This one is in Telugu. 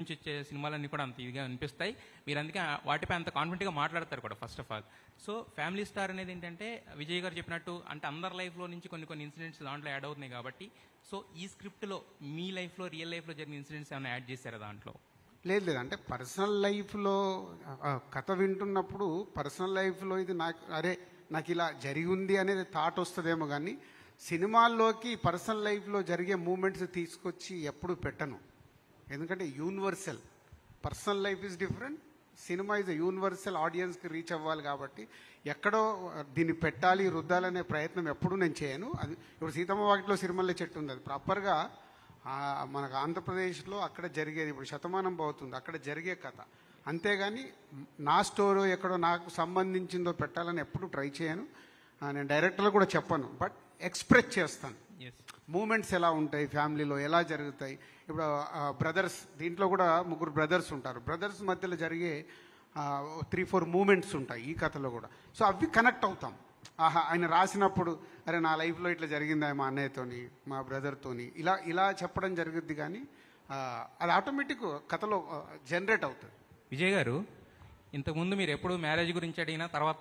నుంచి వచ్చే సినిమాలన్నీ కూడా అంత ఇదిగా అనిపిస్తాయి. మీరు అందుకే వాటిపై అంత కాన్ఫిడెంట్గా మాట్లాడతారు కూడా first of all. So family star అనేది ఏంటంటే విజయ్ గారు చెప్పినట్టు అంటే అందరి లైఫ్లో నుంచి కొన్ని కొన్ని ఇన్సిడెంట్స్ దాంట్లో యాడ్ అవుతున్నాయి కాబట్టి, సో ఈ స్క్రిప్ట్లో మీ లైఫ్లో రియల్ లైఫ్లో జరిగిన ఇన్సిడెంట్స్ ఏమైనా యాడ్ చేశారా దాంట్లో? లేదు లేదు, అంటే పర్సనల్ లైఫ్లో కథ వింటున్నప్పుడు పర్సనల్ లైఫ్లో ఇది నాకు ఇలా జరిగి ఉంది అనేది థాట్ వస్తుందేమో, కానీ సినిమాల్లోకి పర్సనల్ లైఫ్లో జరిగే మూమెంట్స్ తీసుకొచ్చి ఎప్పుడు పెట్టను. ఎందుకంటే universal, personal life is different, cinema is universal, ఆడియన్స్కి రీచ్ అవ్వాలి కాబట్టి ఎక్కడో దీన్ని పెట్టాలి రుద్దాలనే ప్రయత్నం ఎప్పుడూ నేను చేయను. అది ఇప్పుడు సీతమ్మ వాకిట్లో సిరిమల్లె చెట్టు ఉంది, అది ప్రాపర్గా మనకు ఆంధ్రప్రదేశ్లో అక్కడ జరిగేది, ఇప్పుడు శతమానం అవుతుంది అక్కడ జరిగే కథ. అంతేగాని నా స్టోరీ ఎక్కడో నాకు సంబంధించిందో పెట్టాలని ఎప్పుడు ట్రై చేయను. నేను డైరెక్టర్లు కూడా చెప్పను, బట్ ఎక్స్ప్రెస్ చేస్తాను. మూమెంట్స్ ఎలా ఉంటాయి, ఫ్యామిలీలో ఎలా జరుగుతాయి. ఇప్పుడు బ్రదర్స్, దీంట్లో కూడా ముగ్గురు బ్రదర్స్ ఉంటారు, బ్రదర్స్ మధ్యలో జరిగే 3-4 మూమెంట్స్ ఉంటాయి ఈ కథలో కూడా. సో అవి కనెక్ట్ అవుతాం. ఆయన రాసినప్పుడు అరే నా లైఫ్లో ఇట్లా జరిగిందా మా అన్నయ్యతోని, మా బ్రదర్తోని, ఇలా ఇలా చెప్పడం జరుగుద్ది. కానీ అది ఆటోమేటిక్ కథలో జనరేట్ అవుతుంది. విజయ్ గారు, ఇంతకుముందు మీరు ఎప్పుడు మ్యారేజ్ గురించి అడిగినా తర్వాత